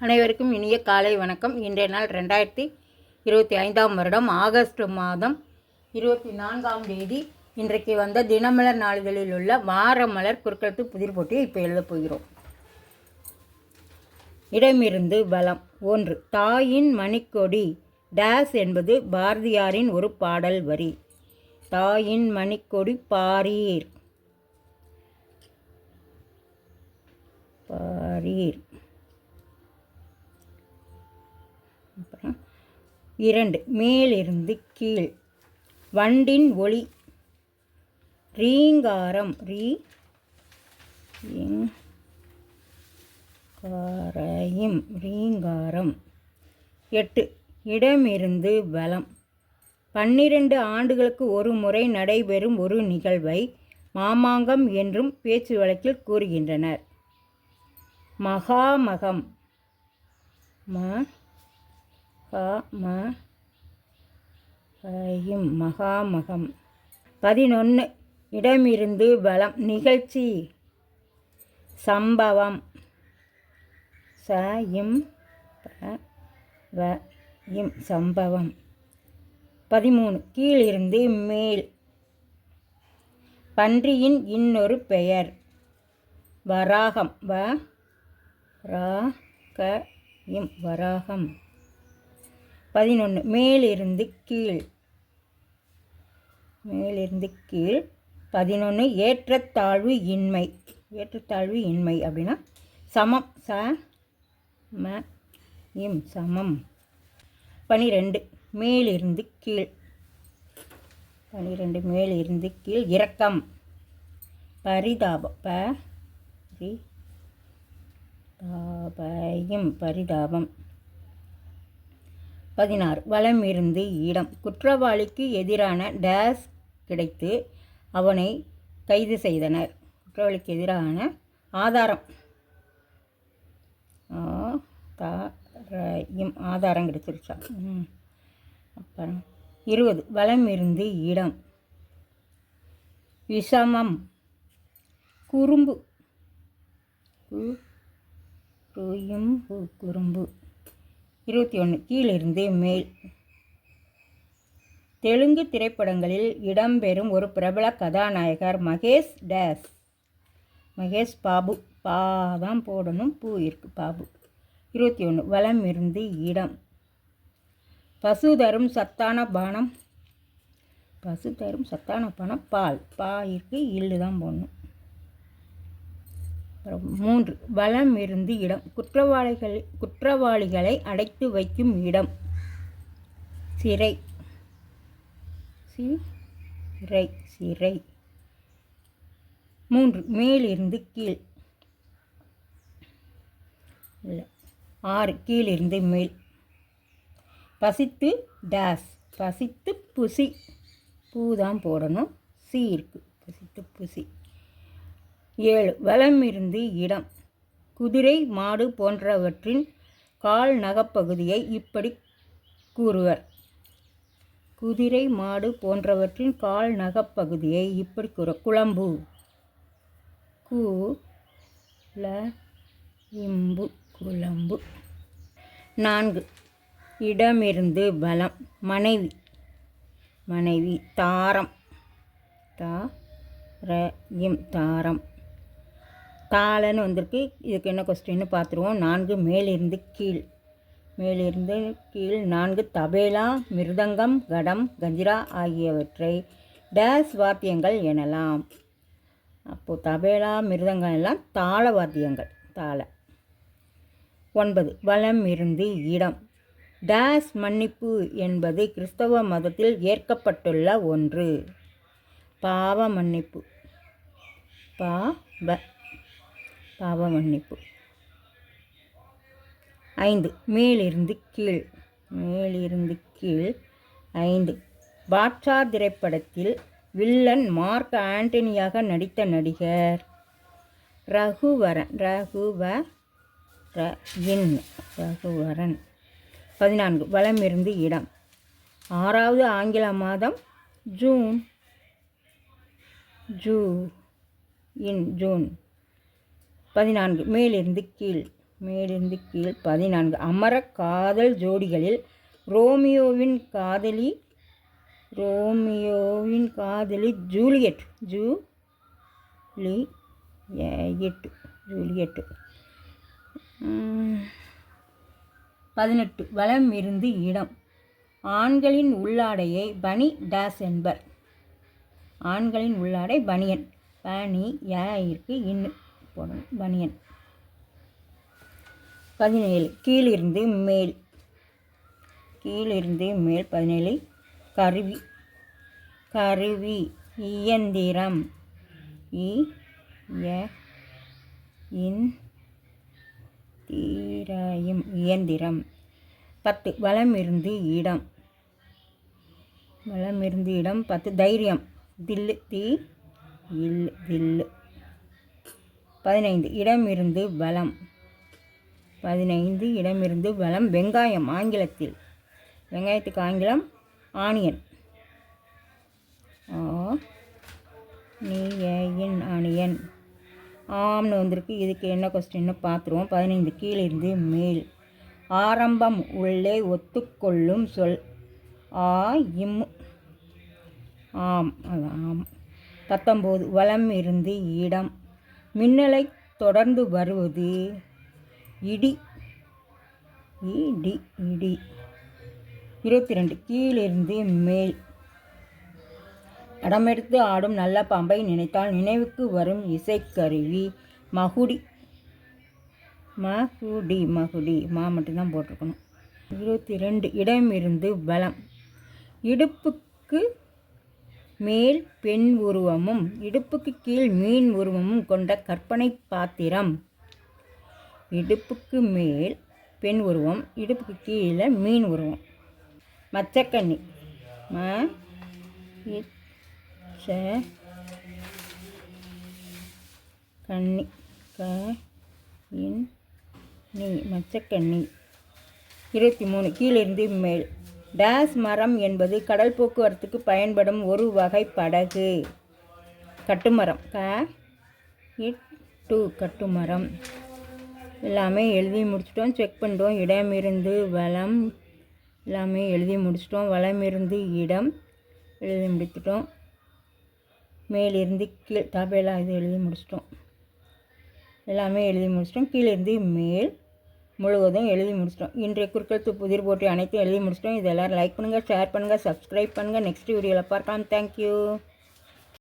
அனைவருக்கும் இனிய காலை வணக்கம். இன்றைய நாள் 2025 வருடம் ஆகஸ்ட் மாதம் 24ஆம் தேதி. இன்றைக்கு வந்த தினமலர் நாளிதழில் உள்ள வாரமலர் குறுக்கெழுத்து புதிர் போட்டியை இப்போ எழுதப் போகிறோம். இடமிருந்து பலம். 1. தாயின் மணிக்கொடி டேஸ் என்பது பாரதியாரின் ஒரு பாடல் வரி. தாயின் மணிக்கொடி பாரீர் பாரீர். 2. மேலிருந்து கீழ். வண்டின் ஒளி ரீங்காரம் ரீங்காரம். 8. இடமிருந்து பலம். 12 ஆண்டுகளுக்கு ஒரு முறை நடைபெறும் ஒரு நிகழ்வை மாமாங்கம் என்றும் பேச்சு வழக்கில் கூறுகின்றனர். மகாமகம் மகாமகம். 11. இடமிருந்து பலம். நிகழ்ச்சி சம்பவம் சம்பவம். 13. கீழிருந்து மேல். பன்றியின் இன்னொரு பெயர் வராகம் வராகம். 11. மேலிருந்து கீழ். மேலிருந்து கீழ். 11. ஏற்றத்தாழ்வு இன்மை. ஏற்றத்தாழ்வு இன்மை அப்படின்னா சமம் சமம். 12. மேலிருந்து கீழ். 12. மேலிருந்து கீழ். இரக்கம் பரிதாபம் பரிதாபம். 16. வலம் இருந்து இடம். குற்றவாளிக்கு எதிரான டேஸ் கிடைத்து அவனை கைது செய்தனர். குற்றவாளிக்கு எதிரான ஆதாரம் ஆதாரம் கிடைச்சிருச்சா. அப்புறம் 20. வலம் இருந்து இடம். விஷமம் குறும்பு குறும்பு. 21. கீழிருந்து மேல். தெலுங்கு திரைப்படங்களில் இடம்பெறும் ஒரு பிரபல கதாநாயகர் மகேஷ் டேஸ். மகேஷ் பாபு. தான் போடணும், பூ இருக்கு, பாபு. 21. வலம் இருந்து இடம். பசு தரும் சத்தான பானம். பசு தரும் சத்தான பானம் பால். இருக்கு, இல்லு தான் போடணும். 3. வலம் இருந்து இடம். குற்றவாளிகளை அடைத்து வைக்கும் இடம். சிறை சிறை. 3. மேலிருந்து கீழ். 6. கீழிருந்து மேல். பசித்து டேஸ். பசித்து புசி. பூ தான் போடணும், சி இருக்கு. பசித்து புசி. 7. வலம் இருந்து இடம். குதிரை மாடு போன்றவற்றின் கால் நகப்பகுதியை இப்படி கூறுவர். குதிரை மாடு போன்றவற்றின் கால் நகப்பகுதியை இப்படி கூற. குளம்பு குளம்பு. 4. இடமிருந்து பலம். மனைவி தாரம் தாரம். தாளன்னு வந்திருக்கு. இதுக்கு என்ன கொஸ்டின்னு பார்த்துருவோம். 4. மேலிருந்து கீழ். மேலிருந்து கீழ். 4. தபேலா மிருதங்கம் கடம் கஞ்சிரா ஆகியவற்றை டேஸ் வாத்தியங்கள் எனலாம். அப்போது தபேலா மிருதங்கம் எல்லாம் தாள வாத்தியங்கள். தாள. 9. வலம் இருந்து இடம். டேஸ் மன்னிப்பு என்பது கிறிஸ்தவ மதத்தில் ஏற்கப்பட்டுள்ள ஒன்று. பாவ மன்னிப்பு பாவ மன்னிப்பு. 5. மேலிருந்து கீழ். மேலிருந்து கீழ். 5. பாட்ஷா திரைப்படத்தில் வில்லன் மார்க் ஆண்டனியாக நடித்த நடிகர் ரகுவரன். 14. வலம் இருந்து இடம். 6வது ஆங்கில மாதம் ஜூன். 14. மேலிருந்து கீழ். மேலிருந்து கீழ் 14. அமர காதல் ஜோடிகளில் ரோமியோவின் காதலி ஜூலியட். 18. வலம் இருந்து இடம். ஆண்களின் உள்ளாடையை பனி டேஸ் என்பர். ஆண்களின் உள்ளாடை பனியன். பனி இருக்கு இன்னு போடணும், பனியன். 17. கீழிருந்து மேல். 17. கருவி இயந்திரம். இயந்திரம். 10. வலம் இருந்து இடம். 10. தைரியம். தில்லு. தில்லு. 15. இடமிருந்து வலம். வெங்காயம். ஆங்கிலத்தில் வெங்காயத்துக்கு ஆங்கிலம் ஆனியன். ஆனியன். ஆம்னு வந்திருக்கு. இதுக்கு என்ன கொஸ்டின்னு பார்த்துருவோம். 15. கீழிருந்து மேல். ஆரம்பம் உள்ளே ஒத்துக்கொள்ளும் சொல். இம். ஆம். ஆம். 19. வலம் இருந்து இடம். மின்னலை தொடர்ந்து வருவது இடி. 22. கீழிருந்து மேல். படமெடுத்து ஆடும் நல்ல பாம்பை நினைத்தால் நினைவுக்கு வரும் இசைக்கருவி மகுடி. மா மட்டும்தான் போட்டிருக்கணும். 22. இடமிருந்து வலம். இடுப்புக்கு மேல் பெண் உருவமும் இடுப்புக்கு கீழ் மீன் உருவமும் கொண்ட கற்பனை பாத்திரம். இடுப்புக்கு மேல் பெண் உருவம், இடுப்புக்கு கீழே மீன் உருவம். மச்சக்கண்ணி. மச்சக்கண்ணி. 23. கீழிருந்து மேல். டேஸ் மரம் என்பது கடல் போக்குவரத்துக்கு பயன்படும் ஒரு வகை படகு. கட்டுமரம். கட்டுமரம். எல்லாமே எழுதி முடிச்சிட்டோம். செக் பண்ணிட்டோம். இடமிருந்து வலம் எல்லாமே எழுதி முடிச்சிட்டோம். வலமிருந்து இடம் எழுதி முடித்துட்டோம். மேலிருந்து கீழ் தபேலா இது எழுதி முடிச்சிட்டோம். எல்லாமே எழுதி முடிச்சிட்டோம். கீழிருந்து மேல் முழுவதும் எழுதி முடிச்சிட்டோம். இன்றைய குறுக்கெழுத்து புதிர் போட்டி அனைத்தும் எழுதி முடிச்சிட்டோம். இது எல்லோரும் லைக் பண்ணுங்கள், ஷேர் பண்ணுங்கள், சப்ஸ்கிரைப் பண்ணுங்கள். நெக்ஸ்ட் வீடியோவில் பார்க்கலாம். தேங்க்யூ.